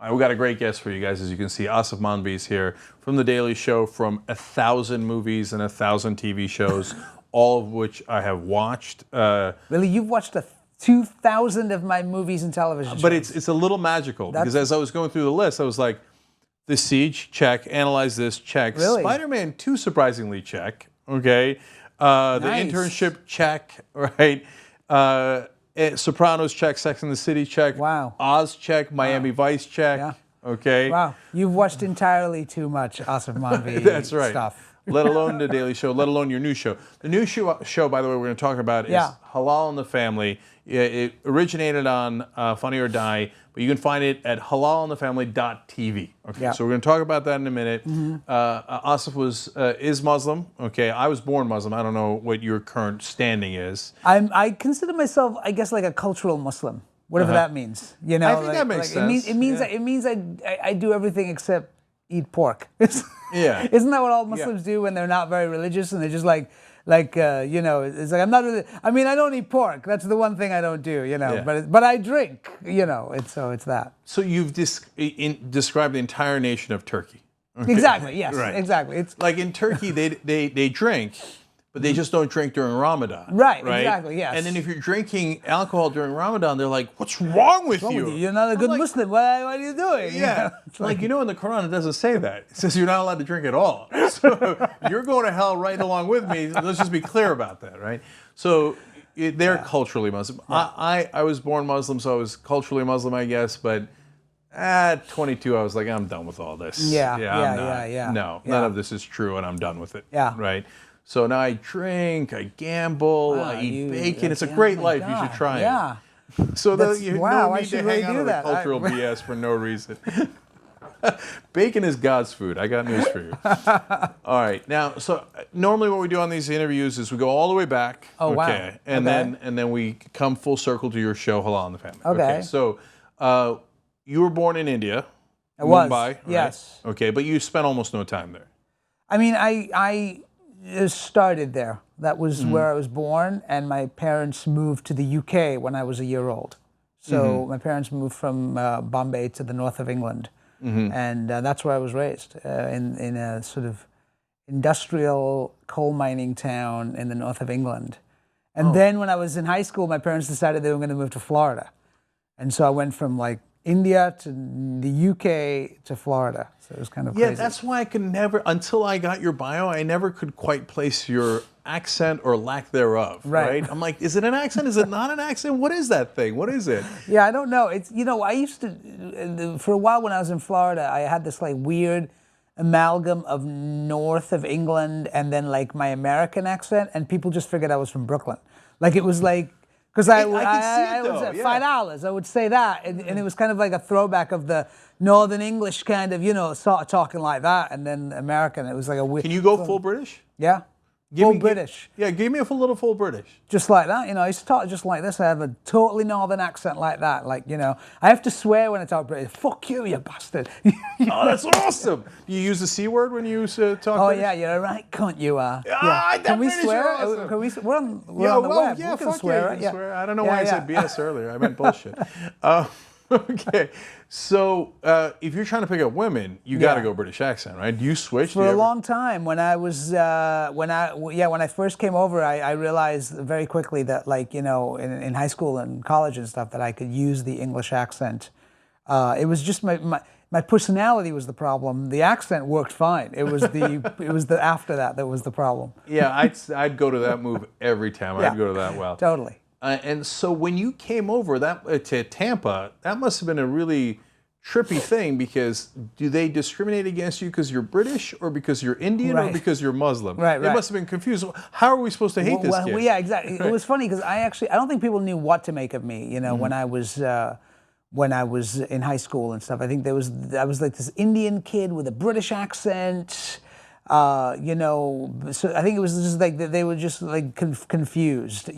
All right, we got a great guest for you guys. As you can see, Aasif Mandvi is here from The Daily Show, from 1,000 movies and 1,000 TV shows, all of which I have watched. Really, you've watched 2,000 of my movies and television shows. But it's a little magical because as I was going through the list, I was like, The Siege, check. Analyze This, check. Really? Spider-Man 2, surprisingly, check. Okay. The Internship, check. Right. Sopranos, check. Sex and the City, check. Wow. Oz, check. Miami Vice, check. Yeah. Okay. Wow. You've watched entirely too much Aasif Mandvi That's right. stuff. Let alone The Daily Show, let alone your new show. The new show, by the way, we're going to talk about is Halal in the Family. It originated on Funny or Die, but you can find it at halalinthefamily.tv. Okay, so we're going to talk about that in a minute. Aasif is Muslim. Okay, I was born Muslim. I don't know what your current standing is. I consider myself, I guess, like a cultural Muslim, whatever that means. You know, I think that makes sense. It means I do everything except eat pork. Yeah. Isn't that what all Muslims do when they're not very religious and they're just like you know, it's like I'm not really. I mean, I don't eat pork. That's the one thing I don't do. You know, but I drink. You know, it's that. So you've described the entire nation of Turkey. Okay. Exactly. Yes. Right. Exactly. It's like in Turkey, they drink, but they just don't drink during Ramadan. Right. Exactly. Yes. And then if you're drinking alcohol during Ramadan, they're like, "What's wrong with you? You're not a good Muslim. What are you doing?" Yeah. Like, in the Quran, it doesn't say that. It says you're not allowed to drink at all. So you're going to hell right along with me. Let's just be clear about that, right? So they're culturally Muslim. Yeah. I was born Muslim, so I was culturally Muslim, I guess. But at 22, I was like, I'm done with all this. No, none of this is true, and I'm done with it. Yeah. Right. So now I drink, I gamble, I eat bacon. It's a great life. You should try it. Yeah. So that you don't need to hang really out on the cultural BS for no reason. Bacon is God's food. I got news for you. All right. Now, so normally what we do on these interviews is we go all the way back. Oh, wow. And then we come full circle to your show, Halal in the Family. Okay. So you were born in India. I was. Mumbai, right? Yes. Okay, but you spent almost no time there. I mean, I started there. That was where I was born, and my parents moved to the UK when I was a year old. So my parents moved from Bombay to the north of England, and that's where I was raised, in a sort of industrial coal mining town in the north of England. And then when I was in high school, my parents decided they were going to move to Florida. And so I went from like India to the UK to Florida. So it was kind of crazy. Yeah, that's why I could never, until I got your bio, I never could quite place your accent or lack thereof, right? I'm like, is it an accent? Is it not an accent? What is that thing? What is it? Yeah, I don't know. It's, I used to, for a while when I was in Florida, I had this like weird amalgam of north of England and then like my American accent, and people just figured I was from Brooklyn. Like it was like, because I was at $5, I would say that, and it was kind of like a throwback of the Northern English kind of, sort of talking like that, and then American. It was like a weird. Can you go full British? Yeah. Full British. Give me a little full British. Just like that, I used to talk just like this. I have a totally northern accent like that. Like, I have to swear when I talk British. Fuck you, you bastard. Oh, that's awesome. Do you use the C word when you talk British? Oh, yeah, you're a right cunt, you are. Yeah. Can we swear? Awesome. Can we, we're on the web. Yeah, we can swear. You can swear. I don't know why I said BS earlier. I meant bullshit. Okay, so if you're trying to pick up women, you got to go British accent, right? You switched for a long time. When I was when I first came over, I realized very quickly that, like, in high school and college and stuff, that I could use the English accent. It was just my personality was the problem. The accent worked fine. It was the after that was the problem. Yeah, I'd go to that move every time. I'd go to that well. Totally. And so when you came over to Tampa, that must have been a really trippy thing, because do they discriminate against you because you're British or because you're Indian or because you're Muslim? Right. They must have been confused. How are we supposed to hate this kid? Well, yeah, exactly. It was funny because I don't think people knew what to make of me. When I was in high school and stuff. I think I was like this Indian kid with a British accent. So I think it was just like they were just like confused.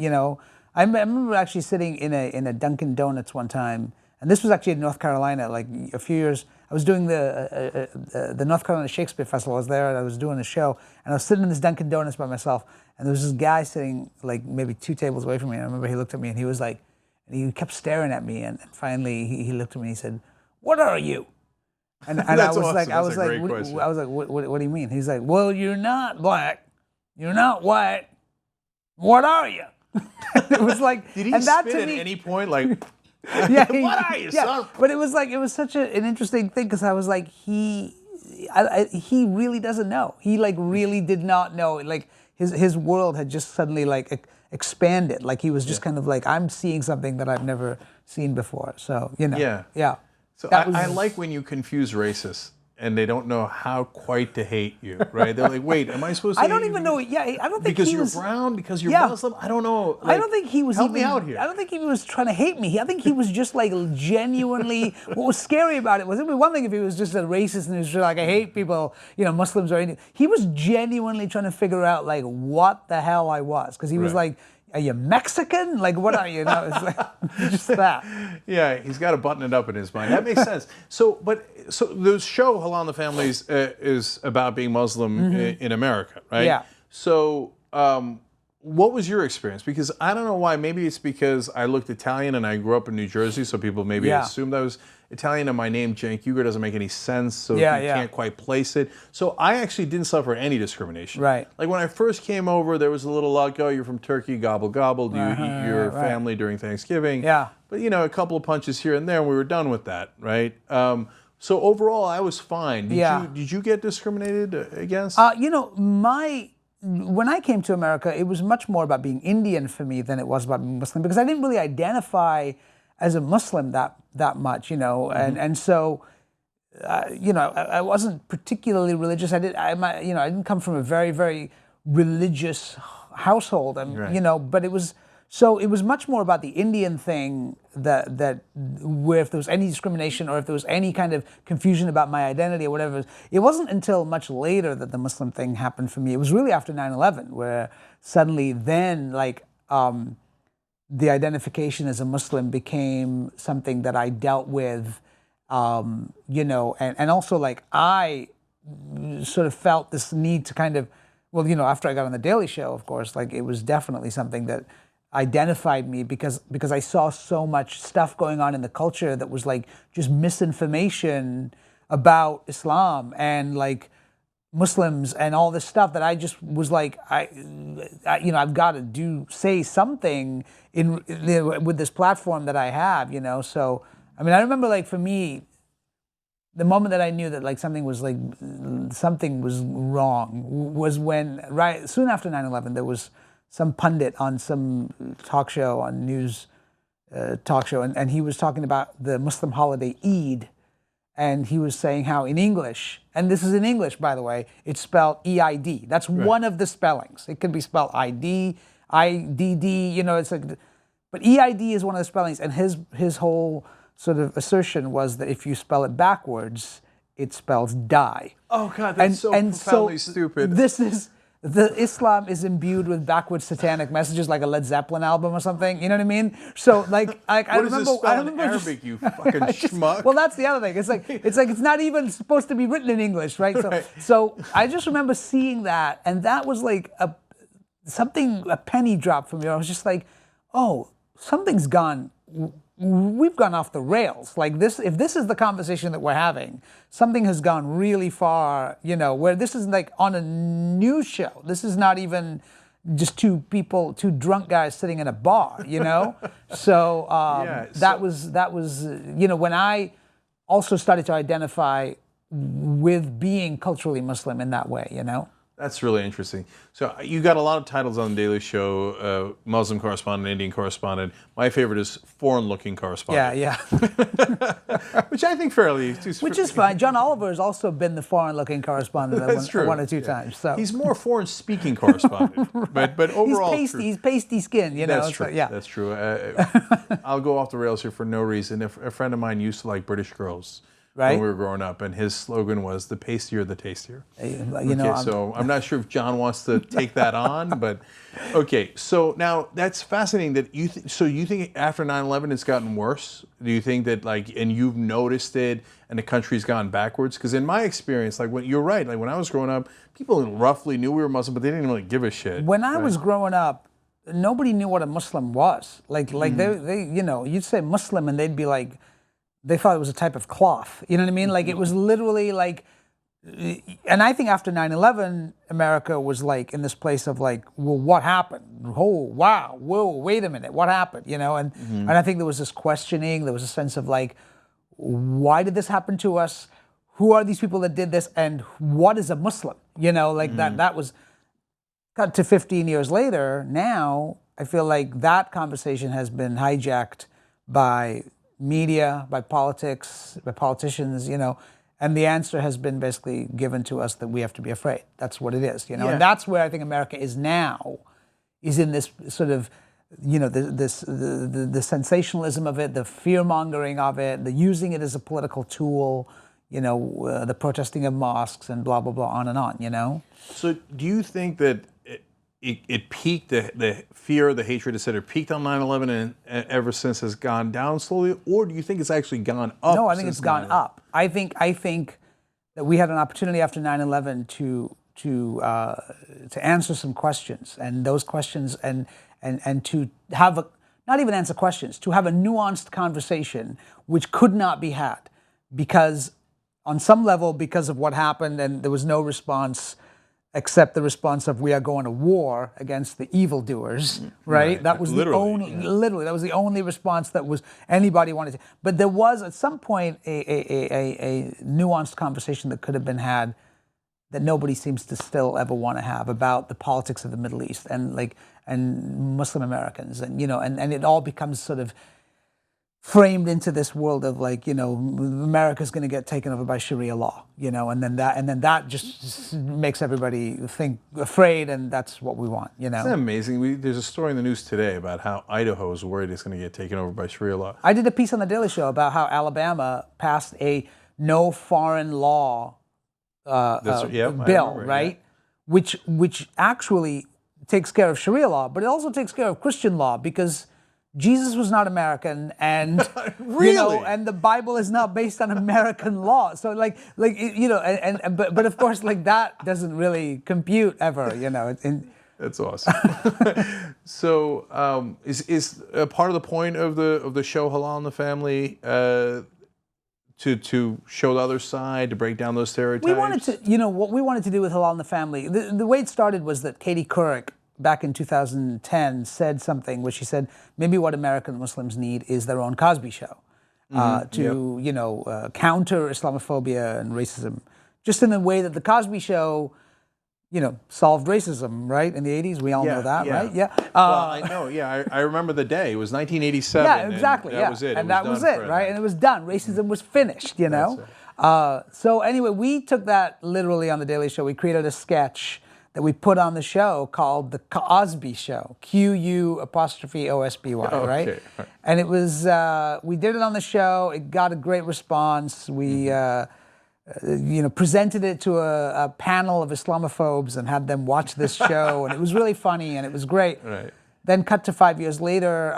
I remember actually sitting in a Dunkin' Donuts one time, and this was actually in North Carolina, like a few years. I was doing the North Carolina Shakespeare Festival. I was there, and I was doing a show, and I was sitting in this Dunkin' Donuts by myself, and there was this guy sitting like maybe 2 tables away from me, and I remember he looked at me, and he was like, and he kept staring at me, and finally he looked at me and he said, what are you? And I That's was awesome. like, That's a great question. I was like, what do you mean? He's like, well, you're not black, you're not white. What are you? It was like, Did he and that spit to at me, any point like, yeah, what are you, son? But it was like, it was such an interesting thing because I was like, he really doesn't know. He like really did not know. Like his world had just suddenly like expanded. Like he was just kind of like, I'm seeing something that I've never seen before. So, you know, yeah. So I like when you confuse racists and they don't know how quite to hate you, right? They're like, wait, am I supposed to I hate don't you even know. Yeah, I don't think because he you're was brown, because you're Yeah. Muslim? I don't know. I don't think he was help even, me out here. I don't think he was trying to hate me. I think he was just like genuinely. What was scary about it was, it would be one thing if he was just a racist and he was just like, I hate people, you know, Muslims or anything. He was genuinely trying to figure out like what the hell I was, because he was like, are you Mexican? Like, what are you? No, it's like just that. Yeah, he's got to button it up in his mind. That makes sense. So the show Halal in the Families is about being Muslim in America, right? Yeah. So what was your experience? Because I don't know why. Maybe it's because I looked Italian and I grew up in New Jersey, so people maybe assumed I was Italian, and my name Cenk Uygur doesn't make any sense, so you can't quite place it. So I actually didn't suffer any discrimination. Right. Like when I first came over, there was a little like, oh, you're from Turkey, gobble gobble. Do you eat your family during Thanksgiving? Yeah. But you know, a couple of punches here and there, and we were done with that, right? So overall, I was fine. Did you get discriminated against? You know, when I came to America, it was much more about being Indian for me than it was about being Muslim, because I didn't really identify as a Muslim that much, you know, and so, you know, I wasn't particularly religious. I didn't come from a very, very religious household, and you know, but it was much more about the Indian thing that where if there was any discrimination or if there was any kind of confusion about my identity or whatever, it wasn't until much later that the Muslim thing happened for me. It was really after 9/11 where suddenly then like the identification as a Muslim became something that I dealt with, you know, and also like I sort of felt this need to kind of, well, you know, after I got on the Daily Show, of course, like it was definitely something that identified me because I saw so much stuff going on in the culture that was like just misinformation about Islam and like Muslims and all this stuff that I just was like, I you know, I've got to say something with this platform that I have, you know. So I mean, I remember like for me, the moment that I knew that like something was wrong was when soon after 9/11 there was some pundit on some talk show, on news talk show, and he was talking about the Muslim holiday Eid, and he was saying how in English, and this is in English by the way, it's spelled E-I-D. That's one of the spellings. It could be spelled I-D, I-D-D, you know, it's like, but E-I-D is one of the spellings, and his whole sort of assertion was that if you spell it backwards, it spells die. Oh God, that's so profoundly stupid. Islam is imbued with backwards satanic messages, like a Led Zeppelin album or something. You know what I mean? So like I remember, I remember Arabic, you fucking schmuck. Well, that's the other thing. It's not even supposed to be written in English, right? So I just remember seeing that, and that was like a penny drop for me. I was just like, oh, something's gone. We've gone off the rails. Like this, if this is the conversation that we're having, something has gone really far, you know, where this is like on a news show. This is not even just two drunk guys sitting in a bar, you know? So that was, you know, when I also started to identify with being culturally Muslim in that way, you know? That's really interesting. So you got a lot of titles on the Daily Show, Muslim correspondent, Indian correspondent. My favorite is Foreign-Looking Correspondent. Yeah. Which I think fairly... Which is fine. John Oliver has also been the Foreign-Looking Correspondent one or two times. So he's more foreign-speaking correspondent, but overall... He's pasty skin, you know? That's true. That's true. I'll go off the rails here for no reason. A friend of mine used to like British girls. Right? When we were growing up, and his slogan was "the pastier, the tastier." So I'm not sure if John wants to take that on, but okay. So now that's fascinating that you. So you think after 9/11 it's gotten worse? Do you think that and you've noticed it, and the country's gone backwards? Because in my experience, you're right. Like when I was growing up, people roughly knew we were Muslim, but they didn't really give a shit. When I was growing up, nobody knew what a Muslim was. They you know, you'd say Muslim, and they'd be like, they thought it was a type of cloth. You know what I mean? Like it was literally like, and I think after 9/11, America was like in this place of like, well, what happened? Oh, wow, whoa, wait a minute, what happened? You know, and I think there was this questioning. There was a sense of like, why did this happen to us? Who are these people that did this? And what is a Muslim? You know, like that was cut to 15 years later. Now I feel like that conversation has been hijacked by media, by politics, by politicians, you know, and the answer has been basically given to us that we have to be afraid. That's what it is, you know, and that's where I think America is now, is in this sort of, you know, the sensationalism of it, the fear mongering of it, the using it as a political tool, you know, the protesting of mosques and blah blah blah, on and on, you know. So do you think that it peaked, the fear, the hatred, etc., peaked on 9/11 and ever since has gone down slowly, or do you think it's actually gone up? No, I think it's gone up. I think that we had an opportunity after 9/11 to answer some questions, and those questions and to have not even answer questions, to have a nuanced conversation which could not be had, because on some level, because of what happened, and there was no response except the response of we are going to war against the evildoers, right? That was literally that was the only response that was anybody wanted to. But there was at some point a nuanced conversation that could have been had that nobody seems to still ever want to have, about the politics of the Middle East and Muslim Americans, and you know, and it all becomes sort of framed into this world of like, you know, America's going to get taken over by Sharia law, you know, and then that just makes everybody think afraid, and that's what we want, you know. Isn't that amazing? There's a story in the news today about how Idaho is worried it's going to get taken over by Sharia law. I did a piece on the Daily Show about how Alabama passed a no foreign law bill, right? Yeah. Which actually takes care of Sharia law, but it also takes care of Christian law, because Jesus was not American, and really? You know, and the Bible is not based on American law. So like you know, but of course, like that doesn't really compute ever, you know. That's awesome. So is a part of the point of the show Halal in the Family to show the other side, to break down those stereotypes? We wanted to, you know, what we wanted to do with Halal in the Family. The way it started was that Katie Couric, back in 2010, said something which she said, maybe what American Muslims need is their own Cosby Show you know, counter Islamophobia and racism, just in the way that the Cosby Show, you know, solved racism, right? In the 80s, we all know that, right? Yeah. Well, I know, yeah. I remember the day. It was 1987. Yeah, exactly. And that was it. And that was it, right? And it was done. Racism was finished, you know? So anyway, we took that literally on the Daily Show. We created a sketch that we put on the show called the Cosby Show, QU_OSBY, right? Okay. And it was, we did it on the show. It got a great response. We, you know, presented it to a panel of Islamophobes and had them watch this show, and it was really funny and it was great. Right. Then cut to 5 years later,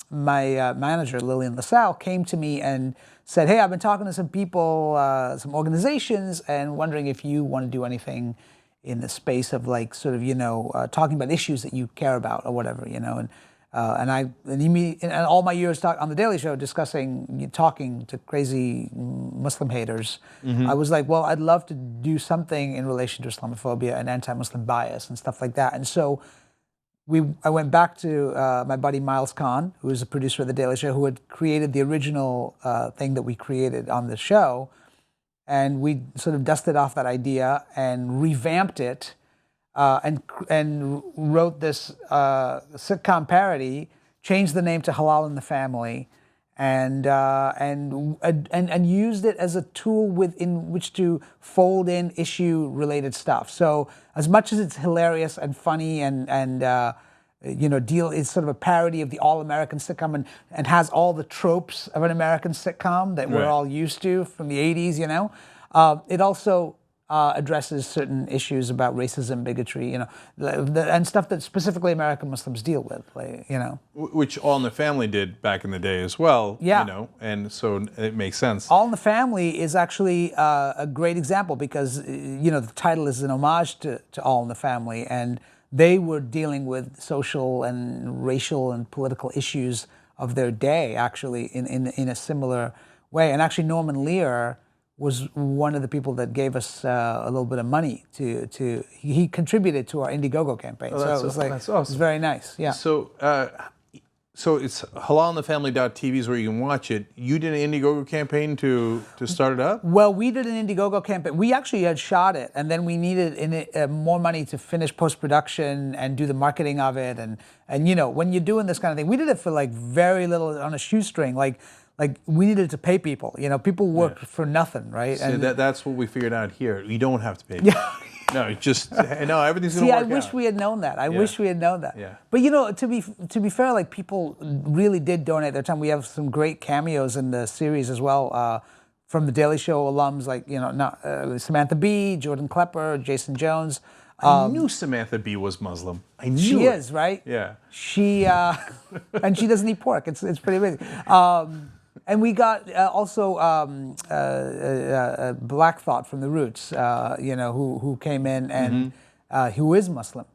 my manager, Lillian LaSalle, came to me and said, hey, I've been talking to some people, some organizations, and wondering if you want to do anything in the space of like sort of, you know, talking about issues that you care about or whatever, you know. And all my years on the Daily Show talking to crazy Muslim haters, I was like, well, I'd love to do something in relation to Islamophobia and anti-Muslim bias and stuff like that. And so I went back to my buddy Miles Kahn, who is a producer of the Daily Show, who had created the original thing that we created on the show. And we sort of dusted off that idea and revamped it, and wrote this sitcom parody, changed the name to Halal in the Family, and used it as a tool in which to fold in issue-related stuff. So as much as it's hilarious and funny and you know, it's sort of a parody of the all-American sitcom and has all the tropes of an American sitcom that we're all used to from the 80s, you know. It also addresses certain issues about racism, bigotry, you know, and stuff that specifically American Muslims deal with, like, you know. Which All in the Family did back in the day as well, you know, and so it makes sense. All in the Family is actually a great example because, you know, the title is an homage to All in the Family, and they were dealing with social and racial and political issues of their day, actually, in a similar way. And actually, Norman Lear was one of the people that gave us a little bit of money to he contributed to our Indiegogo campaign. Oh, so it was like, that's awesome. It was very nice. Yeah. So it's halalandthefamily.tv is where you can watch it. You did an Indiegogo campaign to start it up? Well, we did an Indiegogo campaign. We actually had shot it, and then we needed more money to finish post-production and do the marketing of it. And you know, when you're doing this kind of thing, we did it for like very little on a shoestring. Like we needed to pay people. You know, people work for nothing, right? So and that's what we figured out here. You don't have to pay people. Yeah. No, everything's going to work out. I wish we had known that. I wish we had known that. Yeah. But you know, to be fair, like people really did donate their time. We have some great cameos in the series as well from the Daily Show alums, like Samantha Bee, Jordan Klepper, Jason Jones. I knew Samantha Bee was Muslim. I knew she it. is, right? Yeah. She and she doesn't eat pork. It's pretty amazing. And we got also Black Thought from the Roots, who came in and who is Muslim,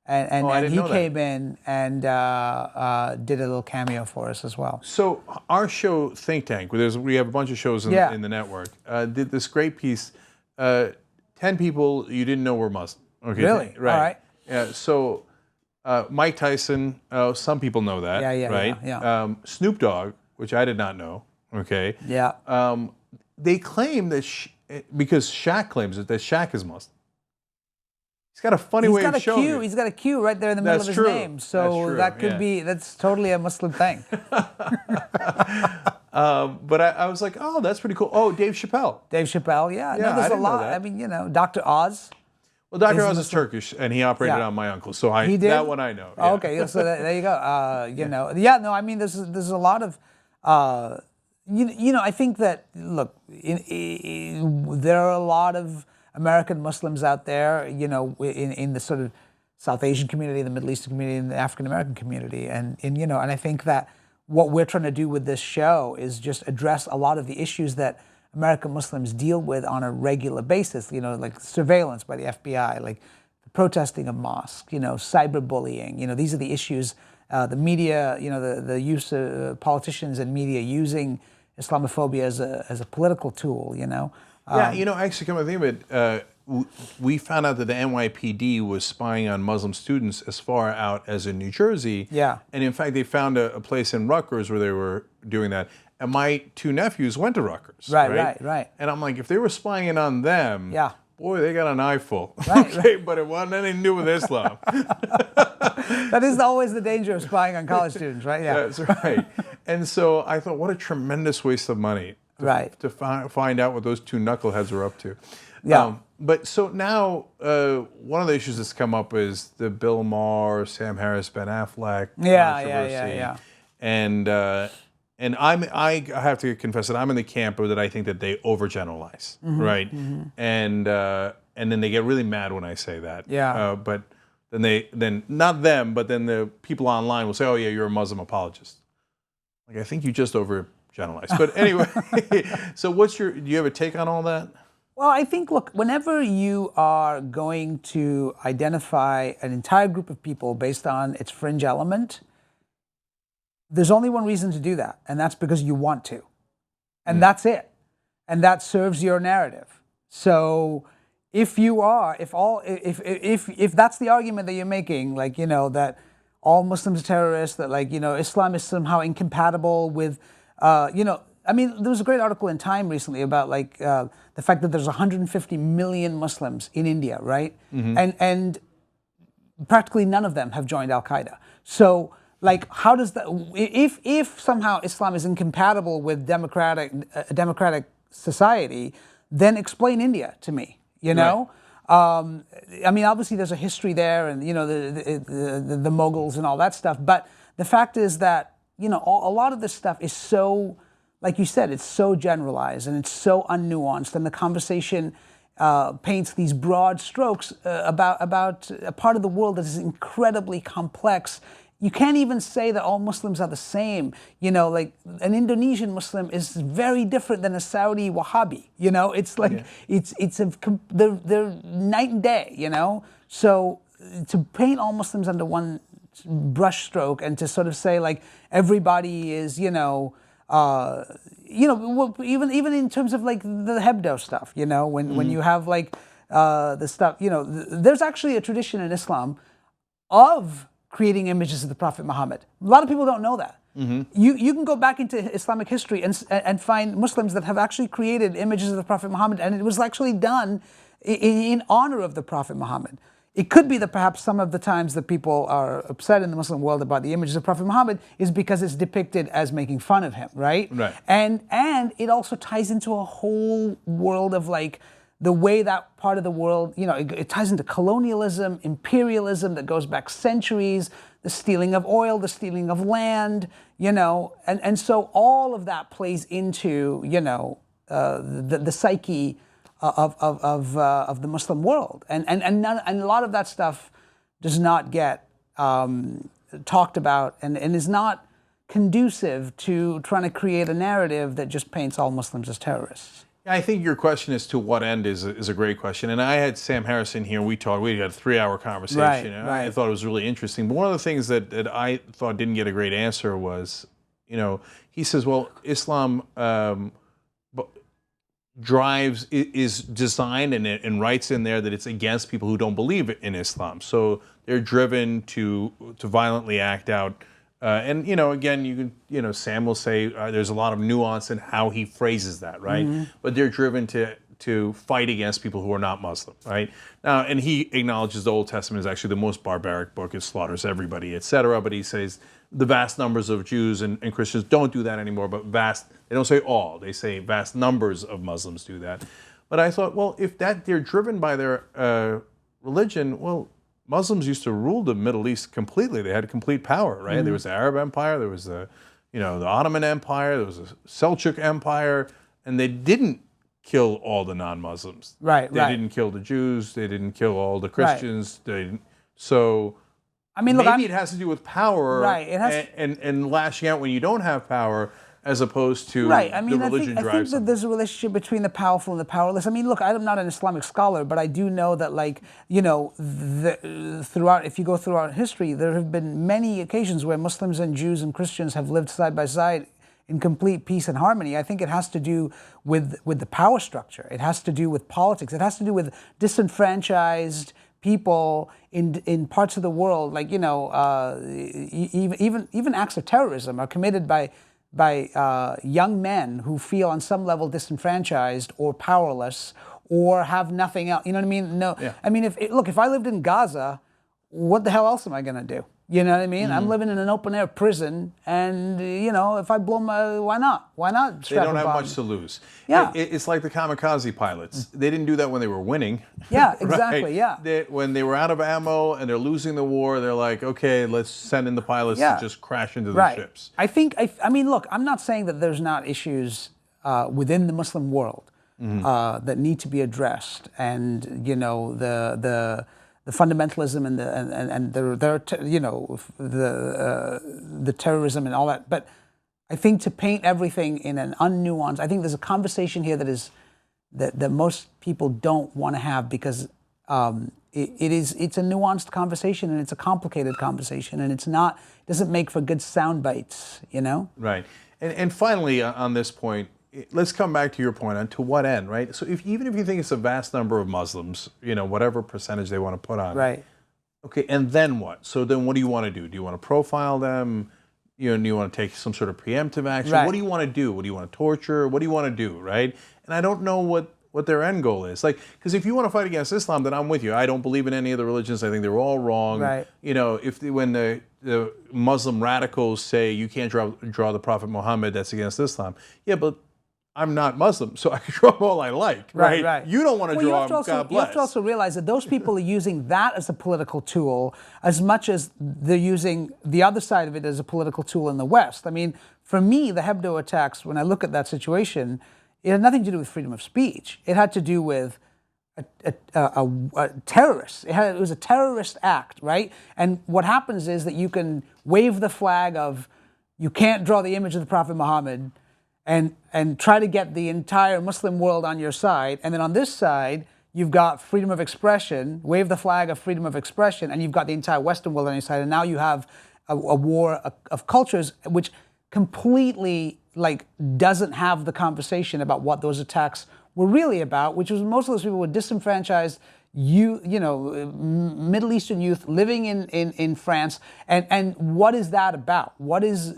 and he came in and did a little cameo for us as well. So our show Think Tank, we have a bunch of shows in the network, did this great piece. 10 people you didn't know were Muslim. Okay, really? Right. All right. Yeah. So Mike Tyson, some people know that. Right. Yeah. Snoop Dogg, which I did not know. Okay. Yeah. They claim that because Shaq claims it, that Shaq is Muslim. He's got a funny way of showing it. He's got a Q right there in the middle of his name, so that could be. That's totally a Muslim thing. But I was like, oh, that's pretty cool. Oh, Dave Chappelle. Dave Chappelle, yeah. Yeah, No, there's I didn't a lot. know that. I mean, Dr. Oz. Well, Dr. Oz is Turkish, and he operated on my uncle, so he did? that one I know. Yeah. Oh, okay, so there you go. I mean, there's a lot of, I think that look, there are a lot of American Muslims out there, in the sort of South Asian community, the Middle Eastern community, and the African American community, and I think that what we're trying to do with this show is just address a lot of the issues that American Muslims deal with on a regular basis, like surveillance by the FBI, like the protesting of mosques, cyberbullying, these are the issues, the media, the use of politicians and media using Islamophobia as a political tool, Yeah, actually, come to think of it, we found out that the NYPD was spying on Muslim students as far out as in New Jersey. Yeah. And in fact, they found a place in Rutgers where they were doing that. And my two nephews went to Rutgers. Right. And I'm like, if they were spying in on them, boy, they got an eyeful. Right. But it wasn't anything to do with Islam. That is always the danger of spying on college students, right? Yeah. That's right. And so I thought, what a tremendous waste of money to find out what those two knuckleheads were up to. Yeah. But so now, one of the issues that's come up is the Bill Maher, Sam Harris, Ben Affleck controversy. Yeah. And I have to confess that I'm in the camp that I think that they overgeneralize, right? Mm-hmm. And then they get really mad when I say that. Yeah. But then not them, but then the people online will say, "Oh yeah, you're a Muslim apologist." Like, I think you just overgeneralized. But anyway, so do you have a take on all that? Well, I think, look, whenever you are going to identify an entire group of people based on its fringe element, there's only one reason to do that, and that's because you want to. And that's it. And that serves your narrative. So if that's the argument that you're making, like, that all Muslims are terrorists, that, like, Islam is somehow incompatible with, I mean, there was a great article in Time recently about, like, the fact that there's 150 million Muslims in India, right? Mm-hmm. And practically none of them have joined Al-Qaeda. So, like, how does that, if somehow Islam is incompatible with a democratic society, then explain India to me, Right. I mean, obviously there's a history there, and the Mughals and all that stuff. But the fact is that a lot of this stuff is so, like you said, it's so generalized and it's so unnuanced, and the conversation paints these broad strokes about a part of the world that is incredibly complex. You can't even say that all Muslims are the same. Like an Indonesian Muslim is very different than a Saudi Wahhabi. It's like they're night and day. So to paint all Muslims under one brushstroke and to sort of say, like, everybody is even in terms of like the Hebdo stuff, when you have like the stuff, there's actually a tradition in Islam of creating images of the Prophet Muhammad. A lot of people don't know that. You can go back into Islamic history and find Muslims that have actually created images of the Prophet Muhammad, and it was actually done in honor of the Prophet Muhammad. It could be that perhaps some of the times that people are upset in the Muslim world about the images of Prophet Muhammad is because it's depicted as making fun of him, right? Right. And it also ties into a whole world of like the way that part of the world, it ties into colonialism, imperialism that goes back centuries, the stealing of oil, the stealing of land, and so all of that plays into, the psyche of the Muslim world, and a lot of that stuff does not get talked about, and is not conducive to trying to create a narrative that just paints all Muslims as terrorists. I think your question as to what end is a great question. And I had Sam Harrison here. We had a 3-hour conversation. Right, and right. I thought it was really interesting. But one of the things that I thought didn't get a great answer was, he says, well, Islam is designed and writes in there that it's against people who don't believe in Islam. So they're driven to violently act out. And again, you can, Sam will say there's a lot of nuance in how he phrases that, right? But they're driven to fight against people who are not Muslim, right? Now, and he acknowledges the Old Testament is actually the most barbaric book. It slaughters everybody, etc. But he says the vast numbers of Jews and Christians don't do that anymore. But they don't say all. They say vast numbers of Muslims do that. But I thought, well, if they're driven by their religion, well, Muslims used to rule the Middle East completely. They had complete power, right? There was the Arab Empire, there was the Ottoman Empire, there was the Seljuk Empire, and they didn't kill all the non-Muslims. Right. They didn't kill the Jews. They didn't kill all the Christians. So maybe it has to do with power, right? It has and lashing out when you don't have power, as opposed to right. the religion drives. I think that there's a relationship between the powerful and the powerless. I'm not an Islamic scholar, but I do know that, if you go throughout history, there have been many occasions where Muslims and Jews and Christians have lived side by side in complete peace and harmony. I think it has to do with the power structure. It has to do with politics. It has to do with disenfranchised people in parts of the world, even acts of terrorism are committed by young men who feel on some level disenfranchised or powerless or have nothing else. You know what I mean? No. Yeah. I mean, if I lived in Gaza, what the hell else am I going to do? You know what I mean? I'm living in an open-air prison, and, if I blow why not? Why not strap They don't a have bomb? much to lose. Yeah. It's like the kamikaze pilots. They didn't do that when they were winning. Yeah, exactly, right? yeah. When they were out of ammo and they're losing the war, they're like, okay, let's send in the pilots to just crash into the ships. I mean, look, I'm not saying that there's not issues within the Muslim world that need to be addressed, and the fundamentalism and the terrorism and all that. But I think to paint everything in an unnuanced, I think there's a conversation here that most people don't want to have, because it's a nuanced conversation, and it's a complicated conversation, and it doesn't make for good sound bites, Right. And finally, on this point, let's come back to your point on to what end, right? So even if you think it's a vast number of Muslims, whatever percentage they want to put on. Right. Okay, and then what? So then what do you want to do? Do you want to profile them? Do you want to take some sort of preemptive action? Right. What do you want to do? What do you want to torture? What do you want to do, right? And I don't know what their end goal is. Because if you want to fight against Islam, then I'm with you. I don't believe in any of the religions. I think they're all wrong. Right. When the Muslim radicals say you can't draw the Prophet Muhammad, that's against Islam. Yeah, but I'm not Muslim, so I can draw them all I like, right? Right. You don't want to draw them, God bless. You have to also realize that those people are using that as a political tool as much as they're using the other side of it as a political tool in the West. I mean, for me, the Hebdo attacks, when I look at that situation, it had nothing to do with freedom of speech. It had to do with a terrorist. It was a terrorist act, right? And what happens is that you can wave the flag of you can't draw the image of the Prophet Muhammad and try to get the entire Muslim world on your side. And then on this side, you've got freedom of expression, wave the flag of freedom of expression, and you've got the entire Western world on your side. And now you have a war of cultures, which completely like doesn't have the conversation about what those attacks were really about, which was most of those people were disenfranchised, Middle Eastern youth living in France, and what is that about? What is,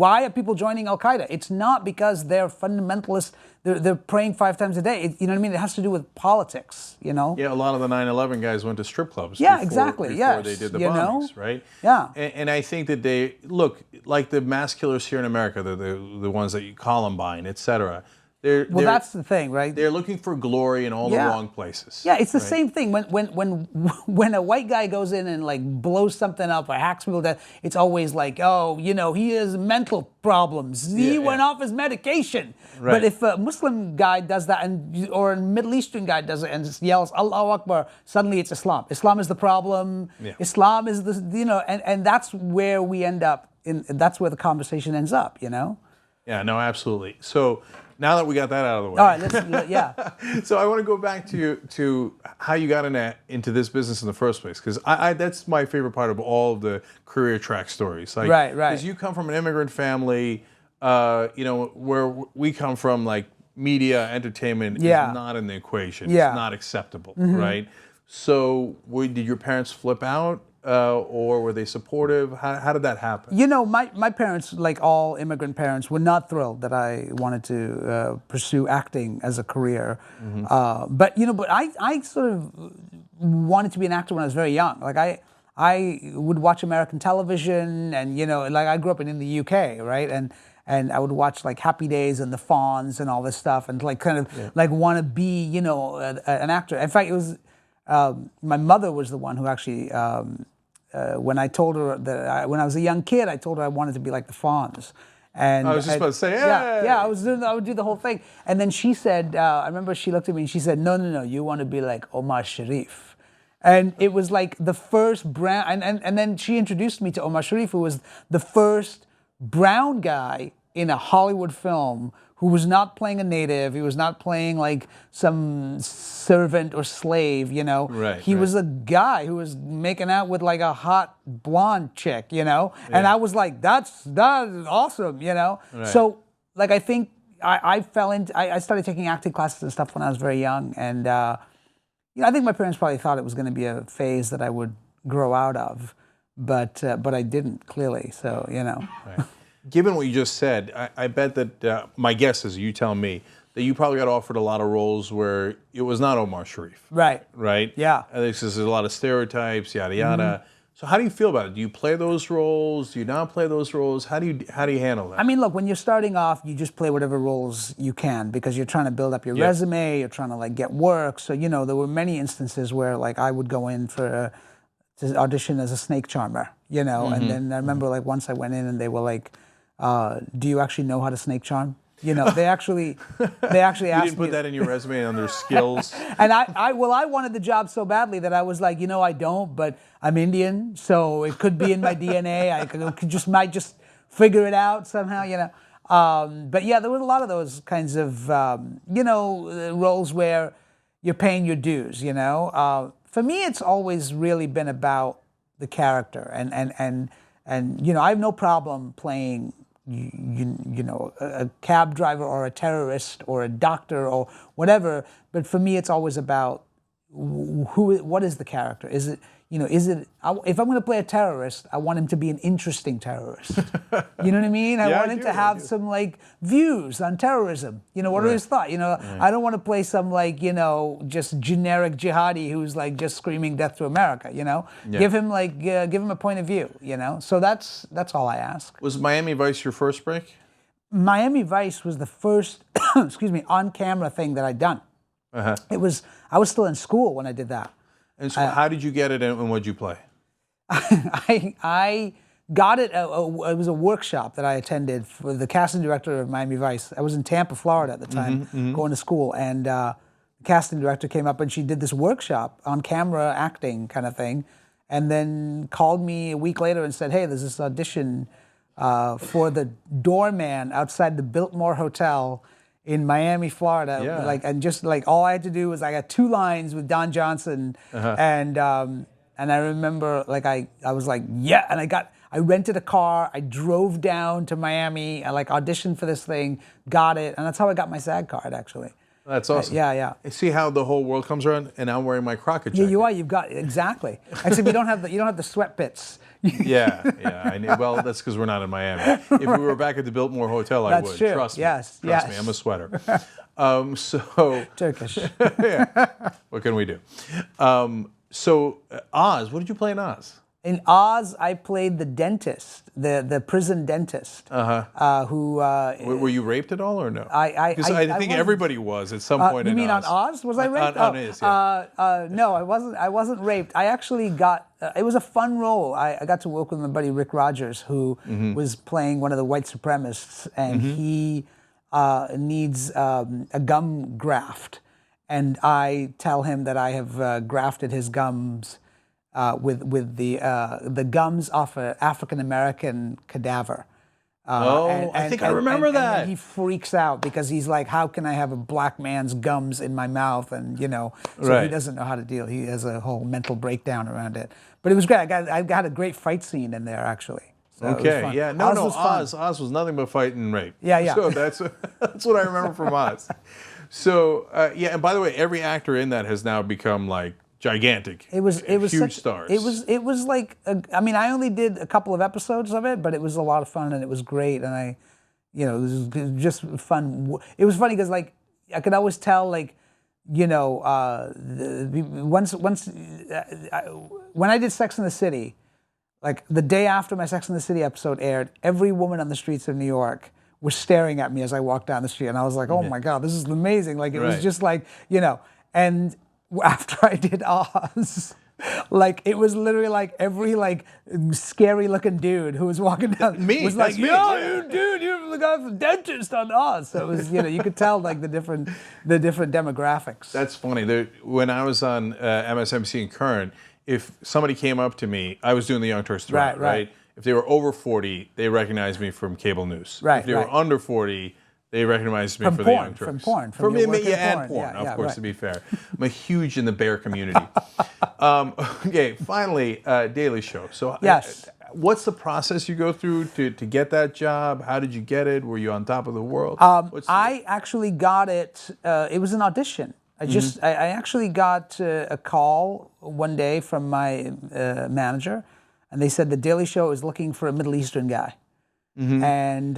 why are people joining Al Qaeda? It's not because they're fundamentalists. They're praying 5 times a day. You know what I mean? It has to do with politics. Yeah, a lot of the 9/11 guys went to strip clubs. Yeah, exactly. Before they did the bombings, right? Yeah. And I think that they look like the mass killers here in America, the ones that you Columbine, etc. Well, that's the thing, right? They're looking for glory in all the wrong places. Yeah, it's the same thing. When a white guy goes in and like blows something up or hacks people to death, it's always like, oh, he has mental problems. He went off his medication. Right. But if a Muslim guy does that, or a Middle Eastern guy does it and just yells Allahu Akbar, suddenly it's Islam. Islam is the problem. Yeah. Islam is the and that's where we end up. That's where the conversation ends up. Yeah. No, absolutely. So. Now that we got that out of the way. All right, yeah. So I want to go back to how you got into this business in the first place, because I that's my favorite part of all of the career track stories. Like, right. Because you come from an immigrant family, where we come from, like media, entertainment is not in the equation. Yeah. It's not acceptable, right? So did your parents flip out? Or were they supportive? How did that happen? My parents, like all immigrant parents, were not thrilled that I wanted to pursue acting as a career. But I sort of wanted to be an actor when I was very young. Like I would watch American television, and like I grew up in the UK, right? And I would watch like Happy Days and the Fonz and all this stuff, and like kind of like want to be an actor. In fact, it was my mother was the one who actually. When I told her that when I was a young kid, I told her I wanted to be like the Fonz. And I was just about to say, hey. I would do the whole thing. And then she said, I remember she looked at me and she said, no, you want to be like Omar Sharif. And it was like the first brown, and then she introduced me to Omar Sharif, who was the first brown guy in a Hollywood film who was not playing a native. He was not playing like some servant or slave, Right. He was a guy who was making out with like a hot blonde chick, And I was like, that's awesome, Right. So like I think I started taking acting classes and stuff when I was very young, and I think my parents probably thought it was going to be a phase that I would grow out of, but I didn't, clearly. So Right. Given what you just said, I bet that my guess is, you tell me, that you probably got offered a lot of roles where it was not Omar Sharif. Right. Right? Yeah. There's a lot of stereotypes, yada yada. So how do you feel about it? Do you play those roles? Do you not play those roles? How do you handle that? I mean, look, when you're starting off, you just play whatever roles you can, because you're trying to build up your resume, you're trying to like get work. So there were many instances where like I would go in to audition as a snake charmer, and then I remember like once I went in and they were like, do you actually know how to snake charm? They actually asked me. You didn't put that in your resume under skills? And I wanted the job so badly that I was like, I don't, but I'm Indian, so it could be in my DNA. I might just figure it out somehow, But yeah, there were a lot of those kinds of, roles where you're paying your dues, For me, it's always really been about the character, and I have no problem playing a cab driver or a terrorist or a doctor or whatever. But for me, it's always about what is the character? Is it if I'm going to play a terrorist, I want him to be an interesting terrorist. You know what I mean? I want him to have some like views on terrorism. What are his thoughts? I don't want to play some like just generic jihadi who's like just screaming death to America. Give him a point of view. So that's all I ask. Was Miami Vice your first break? Miami Vice was the first on camera thing that I'd done. I was still in school when I did that. And so how did you get it, and what did you play? I got it, it was a workshop that I attended for the casting director of Miami Vice. I was in Tampa, Florida at the time, going to school, and the casting director came up and she did this workshop on camera acting kind of thing, and then called me a week later and said, hey, there's this audition for the doorman outside the Biltmore Hotel in Miami, Florida. Yeah. And just like all I had to do was I got 2 lines with Don Johnson, and I remember like I was like, yeah, and I rented a car. I drove down to Miami. I like auditioned for this thing, got it, and that's how I got my SAG card actually. That's awesome. Yeah. See how the whole world comes around, and I'm wearing my Crockett jacket. Yeah, you are. You've got exactly. Except you don't have the sweat pits. Yeah. I know. Well, that's because we're not in Miami. If we were back at the Biltmore Hotel, I would. That's true. Trust me. Yes. Trust me. I'm a sweater. So Turkish. yeah. What can we do? Oz. What did you play in Oz? In Oz, I played the dentist, the prison dentist. Who? Were you raped at all or no? Because I think everybody was at some point. You in mean Oz. on Oz? Was I raped? On Oz, yeah. No, I wasn't. I wasn't raped. I actually got. It was a fun role. I got to work with my buddy Rick Rogers, who was playing one of the white supremacists, and he needs a gum graft, and I tell him that I have grafted his gums. With the gums off an African American cadaver. I think I remember that. And he freaks out because he's like, "How can I have a black man's gums in my mouth?" And so he doesn't know how to deal. He has a whole mental breakdown around it. But it was great. I got a great fight scene in there actually. So okay, yeah, no, Oz was nothing but fight and rape. Yeah. So that's what I remember from Oz. So and by the way, every actor in that has now become like gigantic. It was huge stars. It was like I only did a couple of episodes of it, but it was a lot of fun and it was great, and it was just fun. It was funny because like I could always tell like when I did Sex and the City, like the day after my Sex and the City episode aired, every woman on the streets of New York was staring at me as I walked down the street, and I was like, oh my God, this is amazing. Like it was just like and after I did Oz, like it was literally like every like scary looking dude who was walking down was like, "Yo, dude, you're the guy from Dentist on Oz." So it was you could tell like the different demographics. That's funny. When I was on MSNBC and Current, if somebody came up to me, I was doing the Young Turks Cenk, right? If they were over 40, they recognized me from cable news. Right. If they were under 40. They recognized me for the Young Turks. From porn. From me, and porn, of course, to be fair. I'm a huge in the bear community. Okay, finally, Daily Show. So yes. What's the process you go through to get that job? How did you get it? Were you on top of the world? I actually got it. It was an audition. I actually got a call one day from my manager, and they said the Daily Show is looking for a Middle Eastern guy. And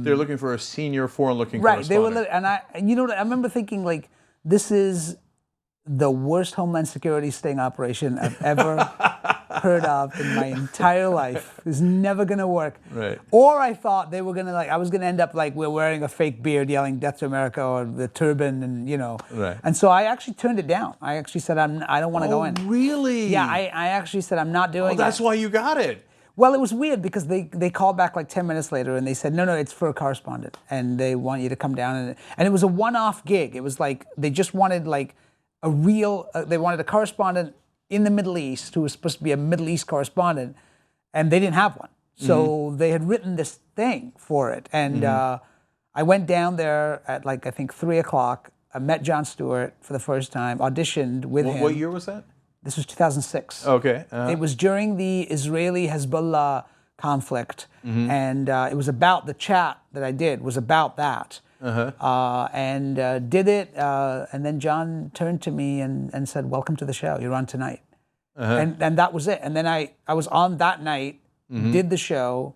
they're looking for a senior foreign-looking correspondent. They were, and I remember thinking like, this is the worst Homeland Security sting operation I've ever heard of in my entire life. It's never gonna work. Right. Or I thought they were gonna I was gonna end up like we're wearing a fake beard, yelling "Death to America" or the turban, and Right. And so I actually turned it down. I actually said I don't want to go in. Really? Yeah. I actually said I'm not doing it. That's why you got it. Well, it was weird because they called back like 10 minutes later and they said, no, it's for a correspondent and they want you to come down. And it was a one-off gig. It was like they just wanted like a real, they wanted a correspondent in the Middle East who was supposed to be a Middle East correspondent, and they didn't have one. So they had written this thing for it. And I went down there at like, I think 3 o'clock. I met Jon Stewart for the first time, auditioned with him. What year was that? This was 2006. Okay. It was during the Israeli-Hezbollah conflict, and it was about the chat that I did was about that, and did it, and then Jon turned to me and said, "Welcome to the show. You're on tonight," and that was it. And then I was on that night, did the show,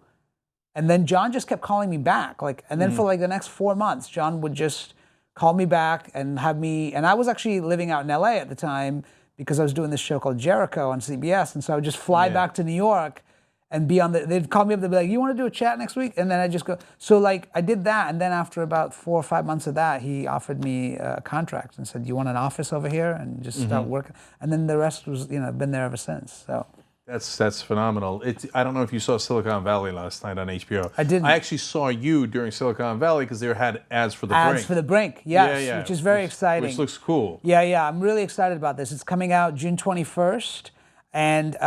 and then Jon just kept calling me back, and then for like the next 4 months, Jon would just call me back and have me, and I was actually living out in LA at the time, because I was doing this show called Jericho on CBS, and so I would just fly back to New York and be on they'd call me up, they'd be like, "You want to do a chat next week?" And then I just go, so like I did that, and then after about 4 or 5 months of that, he offered me a contract and said, "You want an office over here?" And just start working. And then the rest was, I've been there ever since, so. That's phenomenal. I don't know if you saw Silicon Valley last night on HBO. I didn't. I actually saw you during Silicon Valley because they had ads for the Brink. Ads for the Brink, yes, which is very exciting. Which looks cool. Yeah, I'm really excited about this. It's coming out June 21st, and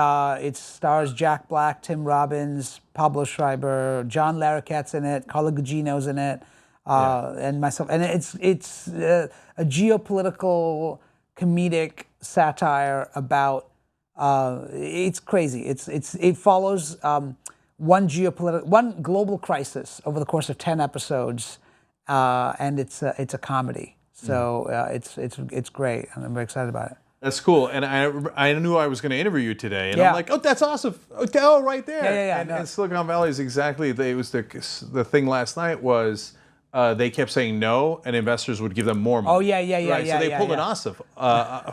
it stars Jack Black, Tim Robbins, Pablo Schreiber, John Larroquette's in it, Carla Gugino's in it, and myself. And it's a geopolitical comedic satire about. It's crazy. It follows one global crisis over the course of 10 episodes, and it's a comedy. So it's great, and I'm very excited about it. That's cool. And I knew I was going to interview you today, and Yeah. I'm like, oh, that's awesome. Oh, right there. Yeah. And Silicon Valley is exactly. It was the thing last night was. They kept saying no, and investors would give them more money. Oh, yeah. Right, so they pulled an Aasif,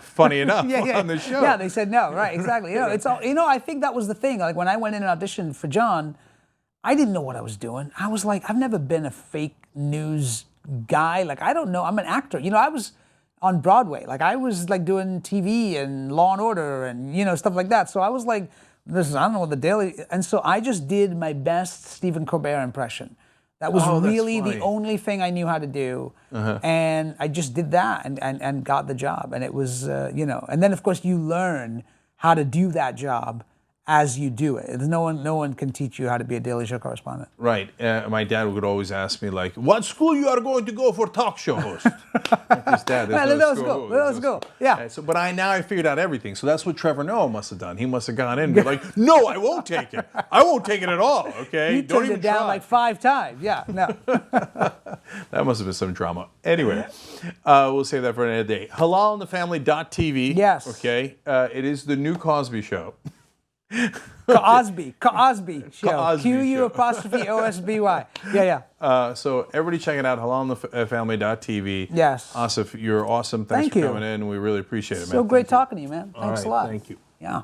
funny enough, on the show. Yeah, they said no, right, exactly. It's all, I think that was the thing. Like when I went in and auditioned for Jon, I didn't know what I was doing. I was like, I've never been a fake news guy. Like, I don't know. I'm an actor. I was on Broadway. Like, I was like doing TV and Law and Order and, stuff like that. So I was like, I don't know what the Daily... And so I just did my best Stephen Colbert impression. That was really the only thing I knew how to do, and I just did that and got the job. And it was, and then of course you learn how to do that job as you do it. No one can teach you how to be a Daily Show correspondent. Right. My dad would always ask me like, "What school you are going to go for talk show host?" Like his dad. Let us go. Yeah. So, but I figured out everything. So that's what Trevor Noah must have done. He must have gone in and be like, "No, I won't take it. I won't take it at all." Okay. You turned it down like 5 times. Yeah. No. That must have been some drama. Anyway, we'll save that for another day. HalalInTheFamily.tv. Yes. Okay. It is the new Cosby Show. Cosby Show. Cosby Show. Q-U'-OSBY. Yeah. So everybody check it out, HalalInTheFamily.tv. Yes. Aasif, you're awesome. Thanks for coming in. We really appreciate it, man. So great talking to you, man. Thanks a lot. Thank you. Yeah.